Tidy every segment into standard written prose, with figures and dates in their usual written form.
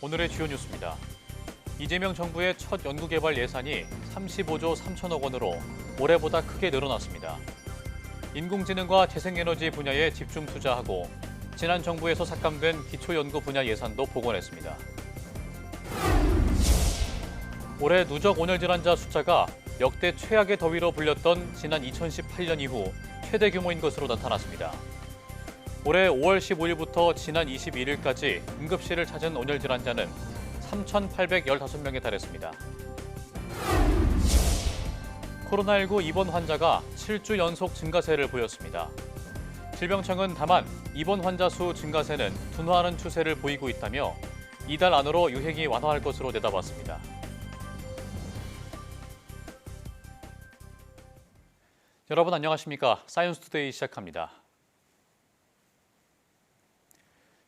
오늘의 주요 뉴스입니다. 이재명 정부의 첫 연구개발 예산이 35조 3천억 원으로 올해보다 크게 늘어났습니다. 인공지능과 재생에너지 분야에 집중 투자하고 지난 정부에서 삭감된 기초연구 분야 예산도 복원했습니다. 올해 누적 온열 질환자 숫자가 역대 최악의 더위로 불렸던 지난 2018년 이후 최대 규모인 것으로 나타났습니다. 올해 5월 15일부터 지난 21일까지 응급실을 찾은 온열 질환자는 3,815명에 달했습니다. 코로나19 입원 환자가 7주 연속 증가세를 보였습니다. 질병청은 다만 입원 환자 수 증가세는 둔화하는 추세를 보이고 있다며 이달 안으로 유행이 완화할 것으로 내다봤습니다. 여러분 안녕하십니까? 사이언스투데이 시작합니다.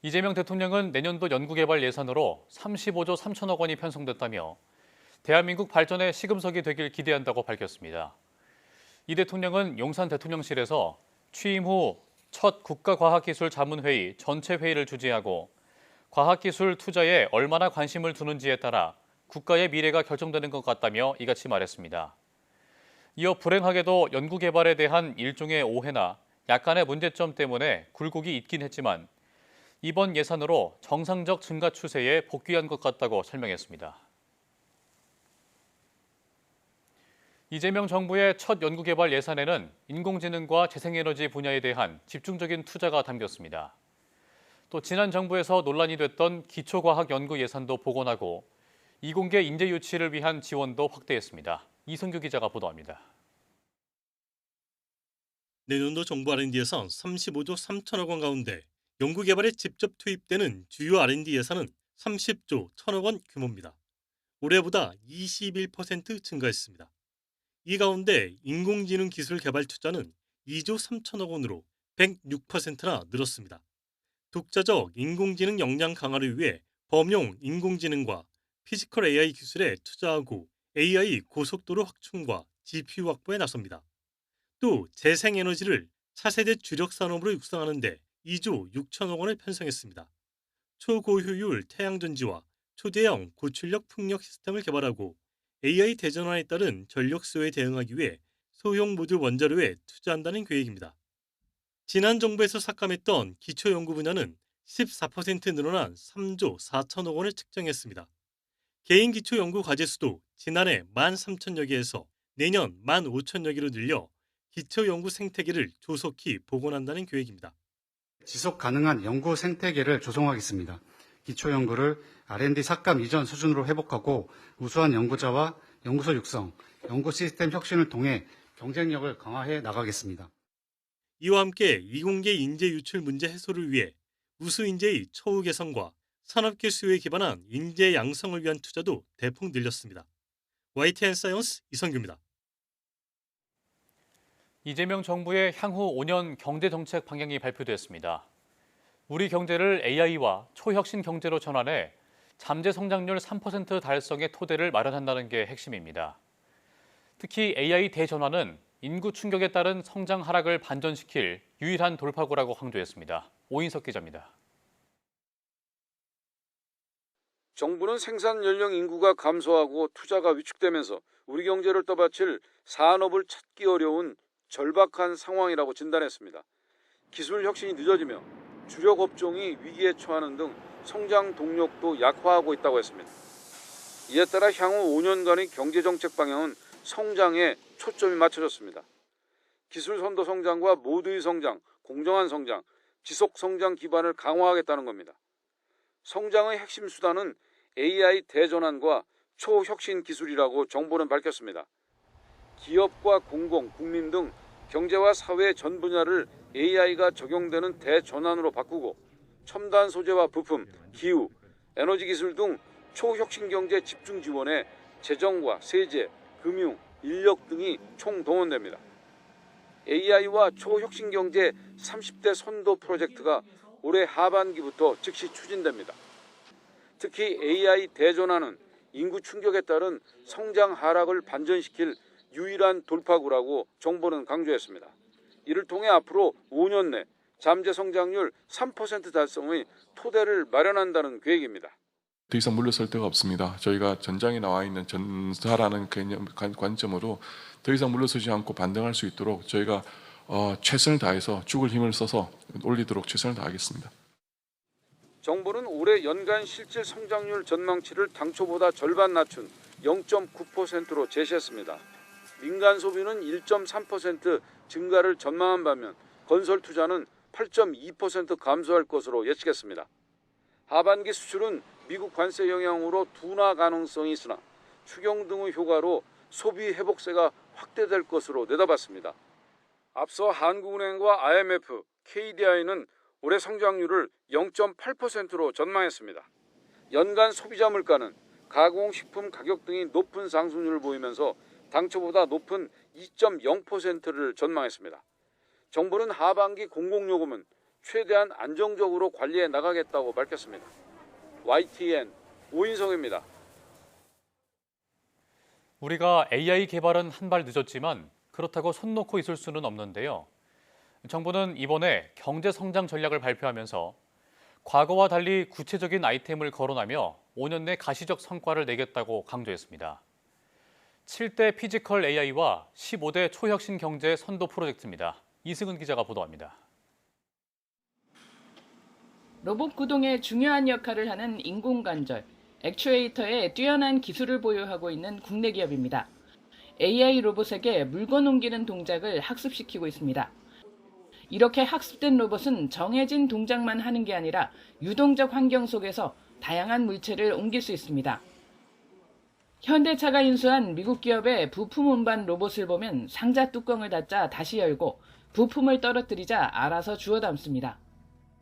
이재명 대통령은 내년도 연구개발 예산으로 35조 3천억 원이 편성됐다며 대한민국 발전의 시금석이 되길 기대한다고 밝혔습니다. 이 대통령은 용산 대통령실에서 취임 후 첫 국가과학기술자문회의 전체 회의를 주재하고 과학기술 투자에 얼마나 관심을 두는지에 따라 국가의 미래가 결정되는 것 같다며 이같이 말했습니다. 이어 불행하게도 연구개발에 대한 일종의 오해나 약간의 문제점 때문에 굴곡이 있긴 했지만 이번 예산으로 정상적 증가 추세에 복귀한 것 같다고 설명했습니다. 이재명 정부의 첫 연구개발 예산에는 인공지능과 재생에너지 분야에 대한 집중적인 투자가 담겼습니다. 또 지난 정부에서 논란이 됐던 기초과학 연구 예산도 복원하고 이공계 인재 유치를 위한 지원도 확대했습니다. 이성규 기자가 보도합니다. 내년도 정부 R&D 예산 35조 3천억 원 가운데 연구개발에 직접 투입되는 주요 R&D 예산은 30조 1천억 원 규모입니다. 올해보다 21% 증가했습니다. 이 가운데 인공지능 기술 개발 투자는 2조 3천억 원으로 106%나 늘었습니다. 독자적 인공지능 역량 강화를 위해 범용 인공지능과 피지컬 AI 기술에 투자하고 AI 고속도로 확충과 GPU 확보에 나섭니다. 또 재생에너지를 차세대 주력 산업으로 육성하는 데 2조 6천억 원을 편성했습니다. 초고효율 태양전지와 초대형 고출력 풍력 시스템을 개발하고 AI 대전환에 따른 전력 수요에 대응하기 위해 소형 모듈 원자로에 투자한다는 계획입니다. 지난 정부에서 삭감했던 기초연구 분야는 14% 늘어난 3조 4천억 원을 책정했습니다. 개인 기초연구 과제 수도 지난해 13,000여 개에서 내년 15,000여 개로 늘려 기초연구 생태계를 조속히 복원한다는 계획입니다. 지속 가능한 연구 생태계를 조성하겠습니다. 기초연구를 R&D 삭감 이전 수준으로 회복하고 우수한 연구자와 연구소 육성, 연구 시스템 혁신을 통해 경쟁력을 강화해 나가겠습니다. 이와 함께 이공계 인재 유출 문제 해소를 위해 우수 인재의 처우 개선과 산업계 수요에 기반한 인재 양성을 위한 투자도 대폭 늘렸습니다. YTN 사이언스 이성규입니다. 이재명 정부의 향후 5년 경제정책 방향이 발표됐습니다. 우리 경제를 AI와 초혁신 경제로 전환해 잠재 성장률 3% 달성의 토대를 마련한다는 게 핵심입니다. 특히 AI 대전환은 인구 충격에 따른 성장 하락을 반전시킬 유일한 돌파구라고 강조했습니다. 오인석 기자입니다. 정부는 생산 연령 인구가 감소하고 투자가 위축되면서 우리 경제를 떠받칠 산업을 찾기 어려운 절박한 상황이라고 진단했습니다. 기술 혁신이 늦어지며 주력 업종이 위기에 처하는 등 성장 동력도 약화하고 있다고 했습니다. 이에 따라 향후 5년간의 경제정책 방향은 성장에 초점이 맞춰졌습니다. 기술 선도 성장과 모두의 성장, 공정한 성장, 지속 성장 기반을 강화하겠다는 겁니다. 성장의 핵심 수단은 AI 대전환과 초혁신 기술이라고 정부는 밝혔습니다. 기업과 공공, 국민 등 경제와 사회 전 분야를 AI가 적용되는 대전환으로 바꾸고 첨단 소재와 부품, 기후, 에너지 기술 등 초혁신 경제 집중 지원에 재정과 세제, 금융, 인력 등이 총동원됩니다. AI와 초혁신 경제 30대 선도 프로젝트가 올해 하반기부터 즉시 추진됩니다. 특히 AI 대전환은 인구 충격에 따른 성장 하락을 반전시킬 유일한 돌파구라고 정부는 강조했습니다. 이를 통해 앞으로 5년 내 잠재 성장률 3% 달성의 토대를 마련한다는 계획입니다. 더 이상 물러설 데가 없습니다. 저희가 전장에 나와 있는 전사라는 관점으로 더 이상 물러서지 않고 반등할 수 있도록 저희가 최선을 다해서 죽을 힘을 써서 올리도록 최선을 다하겠습니다. 정부는 올해 연간 실질 성장률 전망치를 당초보다 절반 낮춘 0.9%로 제시했습니다. 민간 소비는 1.3% 증가를 전망한 반면 건설 투자는 8.2% 감소할 것으로 예측했습니다. 하반기 수출은 미국 관세 영향으로 둔화 가능성이 있으나 추경 등의 효과로 소비 회복세가 확대될 것으로 내다봤습니다. 앞서 한국은행과 IMF, KDI는 올해 성장률을 0.8%로 전망했습니다. 연간 소비자 물가는 가공식품 가격 등이 높은 상승률을 보이면서 당초보다 높은 2.0%를 전망했습니다. 정부는 하반기 공공요금은 최대한 안정적으로 관리해 나가겠다고 밝혔습니다. YTN 오인성입니다. 우리가 AI 개발은 한 발 늦었지만 그렇다고 손 놓고 있을 수는 없는데요. 정부는 이번에 경제 성장 전략을 발표하면서 과거와 달리 구체적인 아이템을 거론하며 5년 내 가시적 성과를 내겠다고 강조했습니다. 7대 피지컬 AI와 15대 초혁신 경제 선도 프로젝트입니다. 이승은 기자가 보도합니다. 로봇 구동에 중요한 역할을 하는 인공관절, 액추에이터에 뛰어난 기술을 보유하고 있는 국내 기업입니다. AI 로봇에게 물건 옮기는 동작을 학습시키고 있습니다. 이렇게 학습된 로봇은 정해진 동작만 하는 게 아니라 유동적 환경 속에서 다양한 물체를 옮길 수 있습니다. 현대차가 인수한 미국 기업의 부품 운반 로봇을 보면 상자 뚜껑을 닫자 다시 열고 부품을 떨어뜨리자 알아서 주워 담습니다.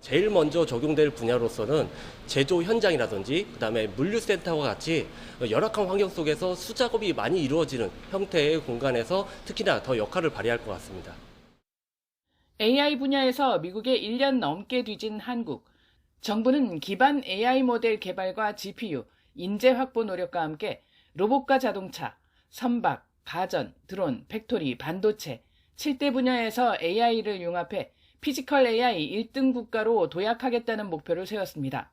제일 먼저 적용될 분야로서는 제조 현장이라든지 그다음에 물류센터와 같이 열악한 환경 속에서 수작업이 많이 이루어지는 형태의 공간에서 특히나 더 역할을 발휘할 것 같습니다. AI 분야에서 미국에 1년 넘게 뒤진 한국. 정부는 기반 AI 모델 개발과 GPU, 인재 확보 노력과 함께 로봇과 자동차, 선박, 가전, 드론, 팩토리, 반도체, 7대 분야에서 AI를 융합해 피지컬 AI 1등 국가로 도약하겠다는 목표를 세웠습니다.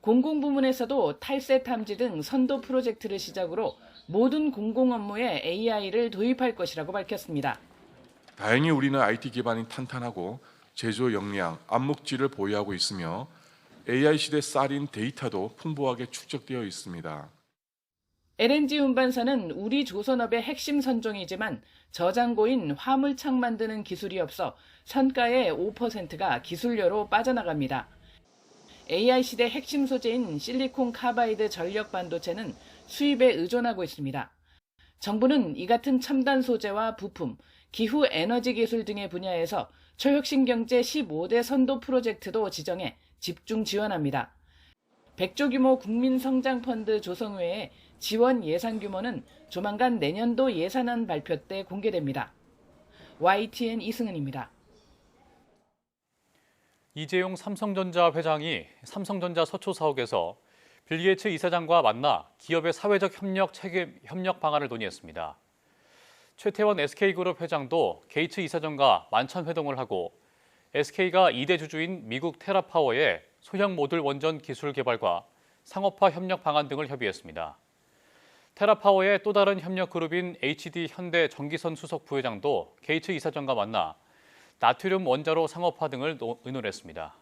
공공부문에서도 탈세 탐지 등 선도 프로젝트를 시작으로 모든 공공 업무에 AI를 도입할 것이라고 밝혔습니다. 다행히 우리는 IT 기반이 탄탄하고 제조 역량, 암묵지를 보유하고 있으며 AI 시대 쌀인 데이터도 풍부하게 축적되어 있습니다. LNG 운반선은 우리 조선업의 핵심 선종이지만 저장고인 화물창 만드는 기술이 없어 선가의 5%가 기술료로 빠져나갑니다. AI 시대 핵심 소재인 실리콘 카바이드 전력 반도체는 수입에 의존하고 있습니다. 정부는 이 같은 첨단 소재와 부품, 기후 에너지 기술 등의 분야에서 초혁신 경제 15대 선도 프로젝트도 지정해 집중 지원합니다. 100조 규모 국민성장펀드 조성 외에 지원 예산 규모는 조만간 내년도 예산안 발표 때 공개됩니다. YTN 이승은입니다. 이재용 삼성전자 회장이 삼성전자 서초 사옥에서 빌 게이츠 이사장과 만나 기업의 사회적 협력 방안을 논의했습니다. 최태원 SK그룹 회장도 게이츠 이사장과 만찬 회동을 하고 SK가 2대 주주인 미국 테라파워의 소형 모듈 원전 기술 개발과 상업화 협력 방안 등을 협의했습니다. 테라파워의 또 다른 협력 그룹인 HD 현대 전기선 수석 부회장도 게이츠 이사장과 만나 나트륨 원자로 상업화 등을 의논했습니다.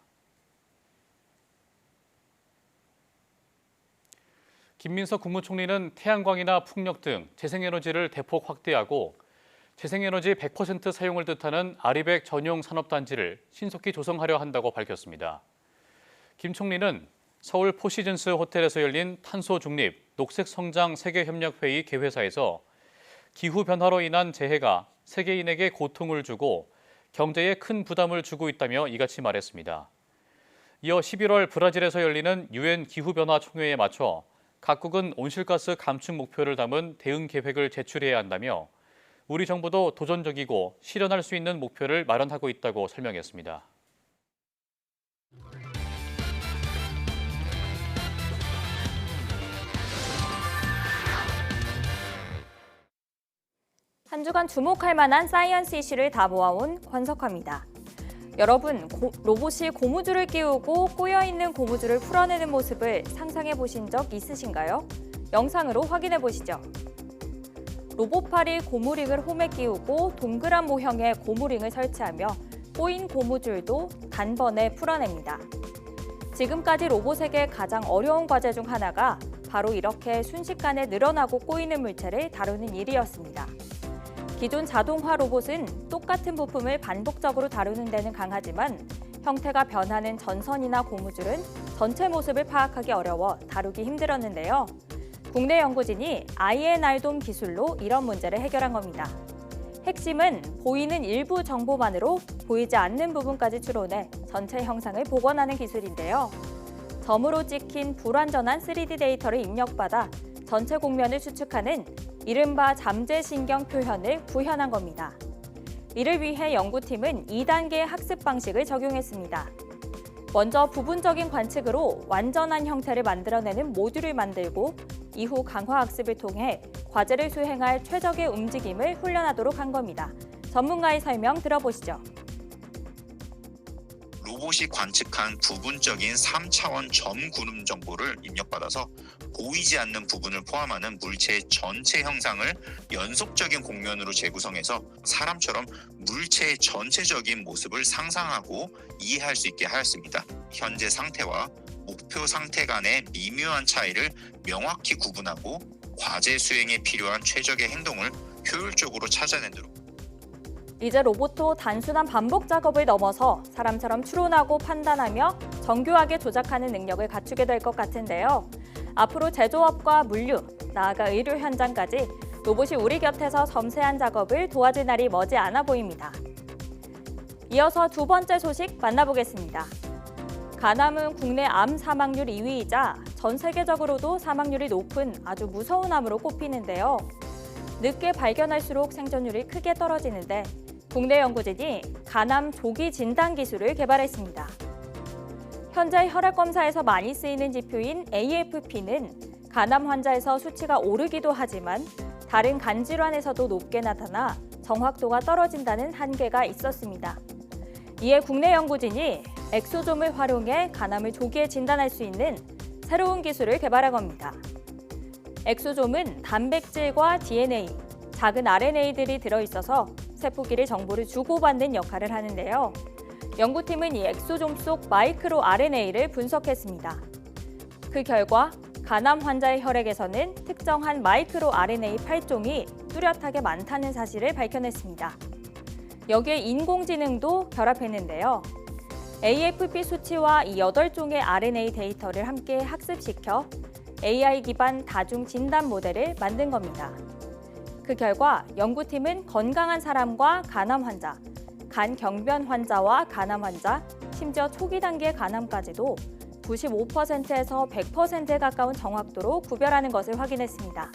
김민석 국무총리는 태양광이나 풍력 등 재생에너지를 대폭 확대하고 재생에너지 100% 사용을 뜻하는 아리백 전용 산업단지를 신속히 조성하려 한다고 밝혔습니다. 김 총리는 서울 포시즌스 호텔에서 열린 탄소 중립, 녹색 성장 세계협력회의 개회사에서 기후변화로 인한 재해가 세계인에게 고통을 주고 경제에 큰 부담을 주고 있다며 이같이 말했습니다. 이어 11월 브라질에서 열리는 유엔 기후변화 총회에 맞춰 각국은 온실가스 감축 목표를 담은 대응 계획을 제출해야 한다며 우리 정부도 도전적이고 실현할 수 있는 목표를 마련하고 있다고 설명했습니다. 한 주간 주목할 만한 사이언스 이슈를 다 모아온 권석화입니다. 여러분, 로봇이 고무줄을 끼우고 꼬여있는 고무줄을 풀어내는 모습을 상상해 보신 적 있으신가요? 영상으로 확인해 보시죠. 로봇팔이 고무링을 홈에 끼우고 동그란 모형의 고무링을 설치하며 꼬인 고무줄도 단번에 풀어냅니다. 지금까지 로봇에게 가장 어려운 과제 중 하나가 바로 이렇게 순식간에 늘어나고 꼬이는 물체를 다루는 일이었습니다. 기존 자동화 로봇은 똑같은 부품을 반복적으로 다루는 데는 강하지만 형태가 변하는 전선이나 고무줄은 전체 모습을 파악하기 어려워 다루기 힘들었는데요. 국내 연구진이 INR돔 기술로 이런 문제를 해결한 겁니다. 핵심은 보이는 일부 정보만으로 보이지 않는 부분까지 추론해 전체 형상을 복원하는 기술인데요. 점으로 찍힌 불완전한 3D 데이터를 입력받아 전체 곡면을 추측하는 이른바 잠재신경 표현을 구현한 겁니다. 이를 위해 연구팀은 2단계의 학습 방식을 적용했습니다. 먼저 부분적인 관측으로 완전한 형태를 만들어내는 모듈을 만들고 이후 강화 학습을 통해 과제를 수행할 최적의 움직임을 훈련하도록 한 겁니다. 전문가의 설명 들어보시죠. 로봇이 관측한 부분적인 3차원 점구름 정보를 입력받아서 보이지 않는 부분을 포함하는 물체의 전체 형상을 연속적인 곡면으로 재구성해서 사람처럼 물체의 전체적인 모습을 상상하고 이해할 수 있게 하였습니다. 현재 상태와 목표 상태 간의 미묘한 차이를 명확히 구분하고 과제 수행에 필요한 최적의 행동을 효율적으로 찾아내도록. 이제 로봇도 단순한 반복 작업을 넘어서 사람처럼 추론하고 판단하며 정교하게 조작하는 능력을 갖추게 될 것 같은데요. 앞으로 제조업과 물류, 나아가 의료 현장까지 로봇이 우리 곁에서 섬세한 작업을 도와줄 날이 머지 않아 보입니다. 이어서 두 번째 소식 만나보겠습니다. 간암은 국내 암 사망률 2위이자 전 세계적으로도 사망률이 높은 아주 무서운 암으로 꼽히는데요. 늦게 발견할수록 생존율이 크게 떨어지는데 국내 연구진이 간암 조기 진단 기술을 개발했습니다. 현재 혈액 검사에서 많이 쓰이는 지표인 AFP는 간암 환자에서 수치가 오르기도 하지만 다른 간 질환에서도 높게 나타나 정확도가 떨어진다는 한계가 있었습니다. 이에 국내 연구진이 엑소좀을 활용해 간암을 조기에 진단할 수 있는 새로운 기술을 개발한 겁니다. 엑소좀은 단백질과 DNA, 작은 RNA들이 들어있어서 세포끼리 정보를 주고받는 역할을 하는데요. 연구팀은 이 엑소좀 속 마이크로 RNA를 분석했습니다. 그 결과 간암 환자의 혈액에서는 특정한 마이크로 RNA 8종이 뚜렷하게 많다는 사실을 밝혀냈습니다. 여기에 인공지능도 결합했는데요. AFP 수치와 이 8종의 RNA 데이터를 함께 학습시켜 AI 기반 다중 진단 모델을 만든 겁니다. 그 결과 연구팀은 건강한 사람과 간암 환자, 간경변 환자와 간암 환자, 심지어 초기 단계 간암까지도 95%에서 100%에 가까운 정확도로 구별하는 것을 확인했습니다.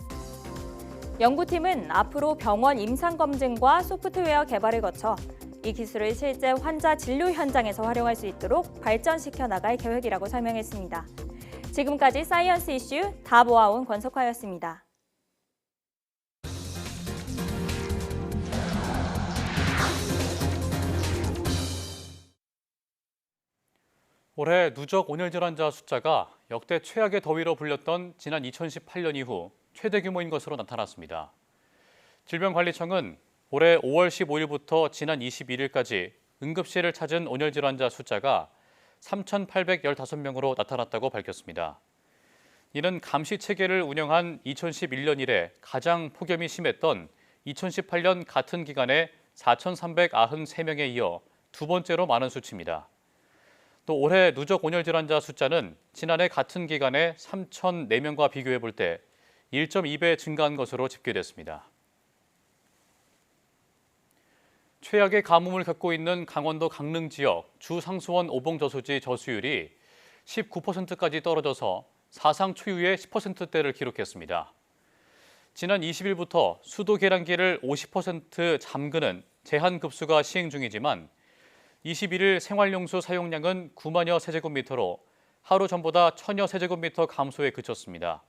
연구팀은 앞으로 병원 임상검증과 소프트웨어 개발을 거쳐 이 기술을 실제 환자 진료 현장에서 활용할 수 있도록 발전시켜 나갈 계획이라고 설명했습니다. 지금까지 사이언스 이슈 다 모아온 권석화였습니다. 올해 누적 온열 질환자 숫자가 역대 최악의 더위로 불렸던 지난 2018년 이후 최대 규모인 것으로 나타났습니다. 질병관리청은 올해 5월 15일부터 지난 21일까지 응급실을 찾은 온열 질환자 숫자가 3,815명으로 나타났다고 밝혔습니다. 이는 감시 체계를 운영한 2011년 이래 가장 폭염이 심했던 2018년 같은 기간에 4,393명에 이어 두 번째로 많은 수치입니다. 또 올해 누적 온열 질환자 숫자는 지난해 같은 기간에 3,004명과 비교해 볼 때 1.2배 증가한 것으로 집계됐습니다. 최악의 가뭄을 겪고 있는 강원도 강릉 지역 주상수원 오봉저수지 저수율이 19%까지 떨어져서 사상 초유의 10%대를 기록했습니다. 지난 20일부터 수도 계량기를 50% 잠그는 제한 급수가 시행 중이지만 21일 생활용수 사용량은 9만여 세제곱미터로 하루 전보다 1,000여 세제곱미터 감소에 그쳤습니다.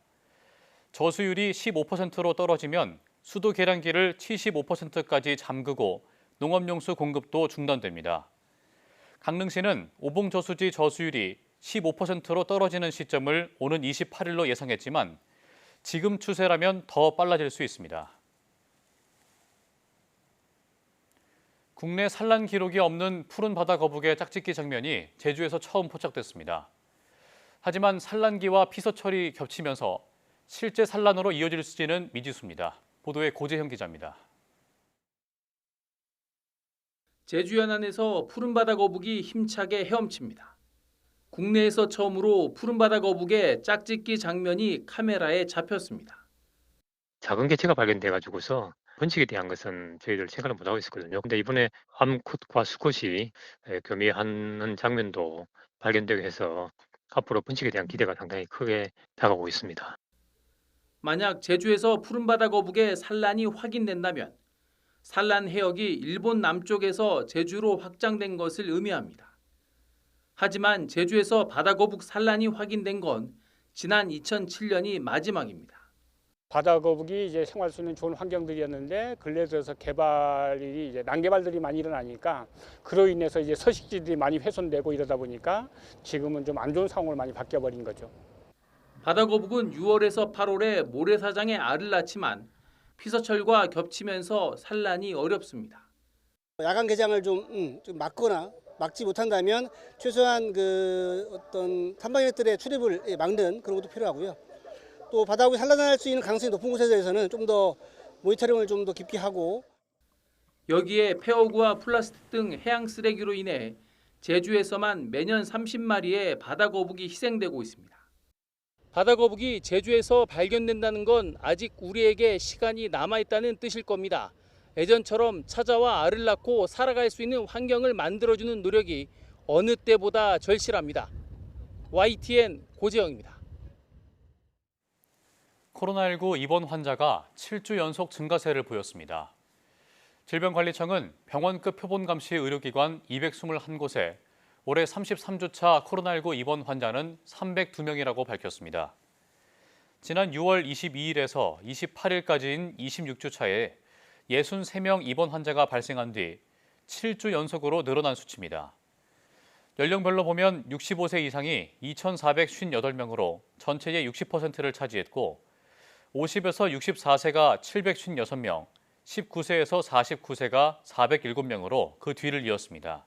저수율이 15%로 떨어지면 수도 계량기를 75%까지 잠그고 농업용수 공급도 중단됩니다. 강릉시는 오봉저수지 저수율이 15%로 떨어지는 시점을 오는 28일로 예상했지만 지금 추세라면 더 빨라질 수 있습니다. 국내 산란 기록이 없는 푸른 바다 거북의 짝짓기 장면이 제주에서 처음 포착됐습니다. 하지만 산란기와 피서 처리 겹치면서 실제 산란으로 이어질지는 미지수입니다. 보도에 고재형 기자입니다. 제주 연안에서 푸른바다 거북이 힘차게 헤엄칩니다. 국내에서 처음으로 푸른바다 거북의 짝짓기 장면이 카메라에 잡혔습니다. 작은 개체가 발견돼가지고서 번식에 대한 것은 저희들 생각을 못하고 있었거든요. 근데 이번에 암컷과 수컷이 교미하는 장면도 발견되게 해서 앞으로 번식에 대한 기대가 상당히 크게 다가오고 있습니다. 만약 제주에서 푸른바다 거북의 산란이 확인된다면 산란 해역이 일본 남쪽에서 제주로 확장된 것을 의미합니다. 하지만 제주에서 바다거북 산란이 확인된 건 지난 2007년이 마지막입니다. 바다거북이 이제 생활할 수 있는 좋은 환경들이었는데 근래 들어서 개발이 이제 난개발들이 많이 일어나니까 그로 인해서 이제 서식지들이 많이 훼손되고 이러다 보니까 지금은 좀 안 좋은 상황으로 많이 바뀌어 버린 거죠. 바다거북은 6월에서 8월에 모래사장에 알을 낳지만 피서철과 겹치면서 산란이 어렵습니다. 야간 개장을 좀 막거나 막지 못한다면 최소한 그 어떤 탐방객들의 출입을 막는 그런 것도 필요하고요. 또 바다거북이 산란할 수 있는 가능성이 높은 곳에 대해서는 좀 더 모니터링을 좀 더 깊이 하고 여기에 폐허구와 플라스틱 등 해양 쓰레기로 인해 제주에서만 매년 30마리의 바다거북이 희생되고 있습니다. 바다거북이 제주에서 발견된다는 건 아직 우리에게 시간이 남아있다는 뜻일 겁니다. 예전처럼 찾아와 알을 낳고 살아갈 수 있는 환경을 만들어주는 노력이 어느 때보다 절실합니다. YTN 고재영입니다. 코로나19 입원 환자가 7주 연속 증가세를 보였습니다. 질병관리청은 병원급 표본 감시 의료기관 221곳에 올해 33주차 코로나19 입원 환자는 302명이라고 밝혔습니다. 지난 6월 22일에서 28일까지인 26주차에 63명 입원 환자가 발생한 뒤 7주 연속으로 늘어난 수치입니다. 연령별로 보면 65세 이상이 2,458명으로 전체의 60%를 차지했고 50에서 64세가 756명, 19세에서 49세가 407명으로 그 뒤를 이었습니다.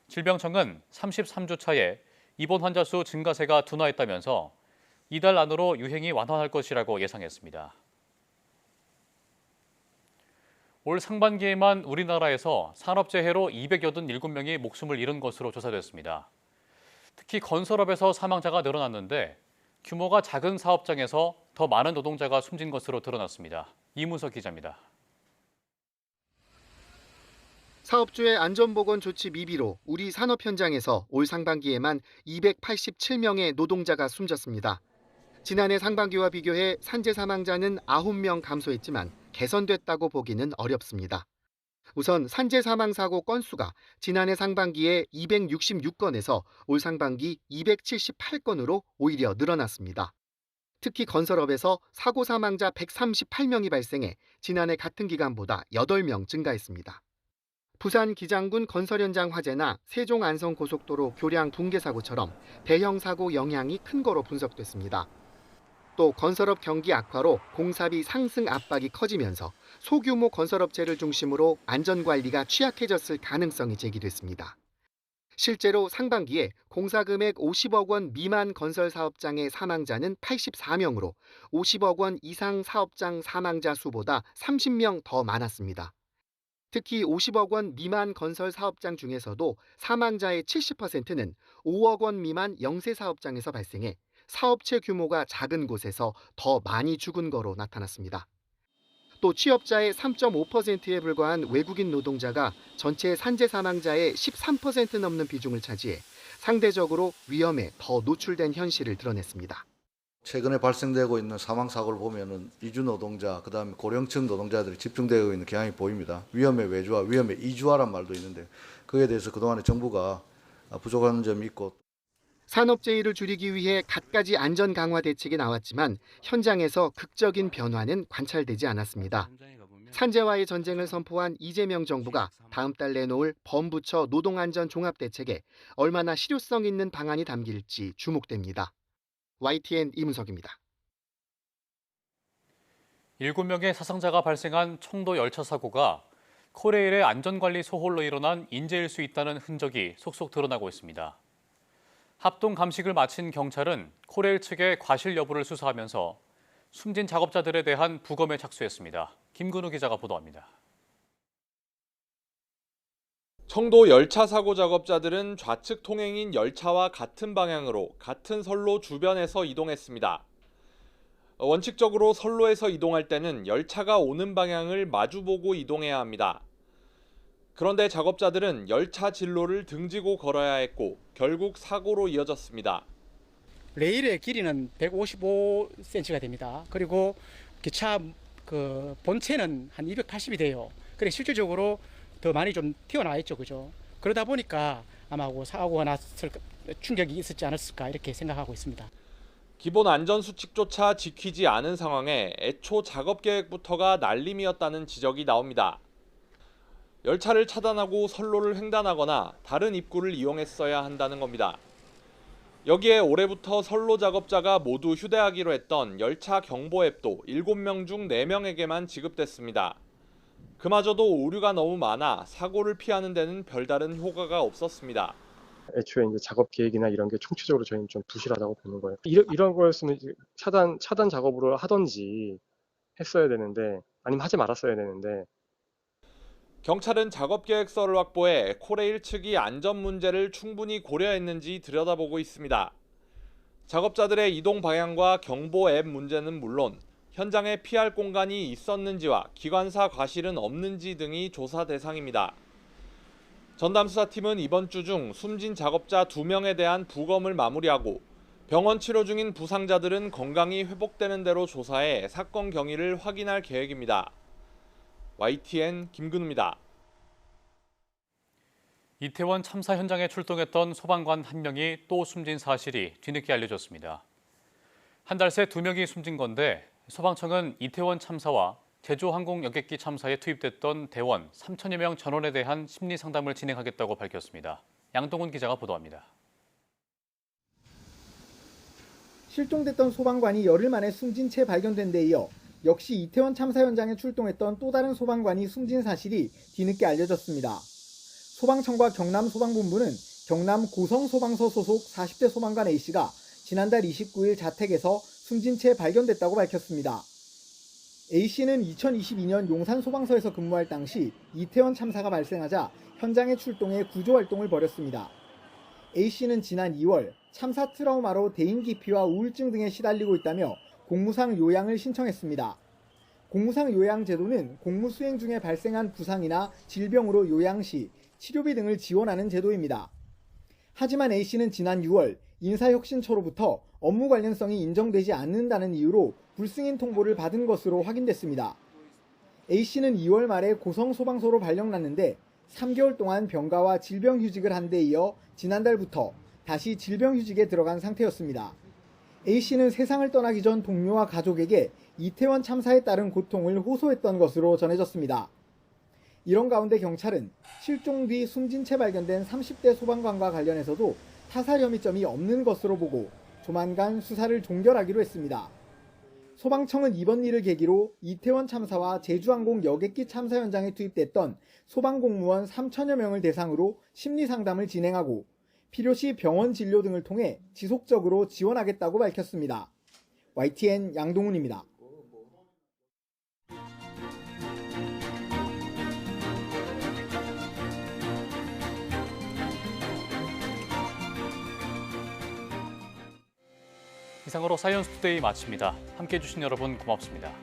질병청은 33주 차에 입원 환자 수 증가세가 둔화했다면서 이달 안으로 유행이 완화할 것이라고 예상했습니다. 올 상반기에만 우리나라에서 산업재해로 287명이 목숨을 잃은 것으로 조사됐습니다. 특히 건설업에서 사망자가 늘어났는데 규모가 작은 사업장에서 더 많은 노동자가 숨진 것으로 드러났습니다. 이무석 기자입니다. 사업주의 안전보건 조치 미비로 우리 산업 현장에서 올 상반기에만 287명의 노동자가 숨졌습니다. 지난해 상반기와 비교해 산재 사망자는 9명 감소했지만 개선됐다고 보기는 어렵습니다. 우선 산재 사망 사고 건수가 지난해 상반기에 266건에서 올 상반기 278건으로 오히려 늘어났습니다. 특히 건설업에서 사고 사망자 138명이 발생해 지난해 같은 기간보다 8명 증가했습니다. 부산 기장군 건설 현장 화재나 세종 안성 고속도로 교량 붕괴 사고처럼 대형 사고 영향이 큰 거로 분석됐습니다. 또 건설업 경기 악화로 공사비 상승 압박이 커지면서 소규모 건설업체를 중심으로 안전관리가 취약해졌을 가능성이 제기됐습니다. 실제로 상반기에 공사금액 50억 원 미만 건설 사업장의 사망자는 84명으로 50억 원 이상 사업장 사망자 수보다 30명 더 많았습니다. 특히 50억 원 미만 건설 사업장 중에서도 사망자의 70%는 5억 원 미만 영세 사업장에서 발생해 사업체 규모가 작은 곳에서 더 많이 죽은 거로 나타났습니다. 또 취업자의 3.5%에 불과한 외국인 노동자가 전체 산재 사망자의 13% 넘는 비중을 차지해 상대적으로 위험에 더 노출된 현실을 드러냈습니다. 최근에 발생되고 있는 사망 사고를 보면은 이주 노동자, 그다음에 고령층 노동자들이 집중되고 있는 경향이 보입니다. 위험의 외주화, 위험의 이주화란 말도 있는데 그에 대해서 그동안에 정부가 부족한 점이 있고. 산업재해를 줄이기 위해 갖가지 안전 강화 대책이 나왔지만 현장에서 극적인 변화는 관찰되지 않았습니다. 산재와의 전쟁을 선포한 이재명 정부가 다음 달 내놓을 범부처 노동안전 종합대책에 얼마나 실효성 있는 방안이 담길지 주목됩니다. YTN 이문석입니다. 7명의 사상자가 발생한 청도 열차 사고가 코레일의 안전관리 소홀로 일어난 인재일 수 있다는 흔적이 속속 드러나고 있습니다. 합동 감식을 마친 경찰은 코레일 측의 과실 여부를 수사하면서 숨진 작업자들에 대한 부검에 착수했습니다. 김근우 기자가 보도합니다. 청도 열차 사고 작업자들은 좌측 통행인 열차와 같은 방향으로 같은 선로 주변에서 이동했습니다. 원칙적으로 선로에서 이동할 때는 열차가 오는 방향을 마주보고 이동해야 합니다. 그런데 작업자들은 열차 진로를 등지고 걸어야 했고 결국 사고로 이어졌습니다. 레일의 길이는 155cm가 됩니다. 그리고 기차 본체는 한 280이 돼요. 그래 실질적으로 더 많이 좀 튀어나와 있죠, 그죠? 그러다 보니까 아마 사고가 났을 충격이 있었지 않았을까 이렇게 생각하고 있습니다. 기본 안전 수칙조차 지키지 않은 상황에 애초 작업 계획부터가 날림이었다는 지적이 나옵니다. 열차를 차단하고 선로를 횡단하거나 다른 입구를 이용했어야 한다는 겁니다. 여기에 올해부터 선로 작업자가 모두 휴대하기로 했던 열차 경보 앱도 7명 중 4명에게만 지급됐습니다. 그마저도 오류가 너무 많아 사고를 피하는 데는 별다른 효과가 없었습니다. 애초에 이제 작업 계획이나 이런 게 총체적으로 저희는 좀 부실하다고 보는 거예요. 이런 거였으면 이제 차단 작업으로 하던지 했어야 되는데 아니면 하지 말았어야 되는데. 경찰은 작업 계획서를 확보해 코레일 측이 안전 문제를 충분히 고려했는지 들여다보고 있습니다. 작업자들의 이동 방향과 경보 앱 문제는 물론 현장에 피할 공간이 있었는지와 기관사 과실은 없는지 등이 조사 대상입니다. 전담수사팀은 이번 주 중 숨진 작업자 2명에 대한 부검을 마무리하고 병원 치료 중인 부상자들은 건강이 회복되는 대로 조사해 사건 경위를 확인할 계획입니다. YTN 김근우입니다. 이태원 참사 현장에 출동했던 소방관 1명이 또 숨진 사실이 뒤늦게 알려졌습니다. 한 달 새 2명이 숨진 건데 소방청은 이태원 참사와 제주항공 여객기 참사에 투입됐던 대원 3천여 명 전원에 대한 심리 상담을 진행하겠다고 밝혔습니다. 양동훈 기자가 보도합니다. 실종됐던 소방관이 열흘 만에 숨진 채 발견된 데 이어 역시 이태원 참사 현장에 출동했던 또 다른 소방관이 숨진 사실이 뒤늦게 알려졌습니다. 소방청과 경남소방본부는 경남 고성소방서 소속 40대 소방관 A씨가 지난달 29일 자택에서 숨진 채 발견됐다고 밝혔습니다. A씨는 2022년 용산소방서에서 근무할 당시 이태원 참사가 발생하자 현장에 출동해 구조활동을 벌였습니다. A씨는 지난 2월 참사 트라우마로 대인 기피와 우울증 등에 시달리고 있다며 공무상 요양을 신청했습니다. 공무상 요양 제도는 공무 수행 중에 발생한 부상이나 질병으로 요양 시 치료비 등을 지원하는 제도입니다. 하지만 A씨는 지난 6월 인사혁신처로부터 업무 관련성이 인정되지 않는다는 이유로 불승인 통보를 받은 것으로 확인됐습니다. A씨는 2월 말에 고성소방서로 발령났는데 3개월 동안 병가와 질병휴직을 한 데 이어 지난달부터 다시 질병휴직에 들어간 상태였습니다. A씨는 세상을 떠나기 전 동료와 가족에게 이태원 참사에 따른 고통을 호소했던 것으로 전해졌습니다. 이런 가운데 경찰은 실종 뒤 숨진 채 발견된 30대 소방관과 관련해서도 타살 혐의점이 없는 것으로 보고 조만간 수사를 종결하기로 했습니다. 소방청은 이번 일을 계기로 이태원 참사와 제주항공 여객기 참사 현장에 투입됐던 소방공무원 3천여 명을 대상으로 심리상담을 진행하고 필요시 병원 진료 등을 통해 지속적으로 지원하겠다고 밝혔습니다. YTN 양동훈입니다. 이상으로 사이언스 투데이 마칩니다. 함께해 주신 여러분 고맙습니다.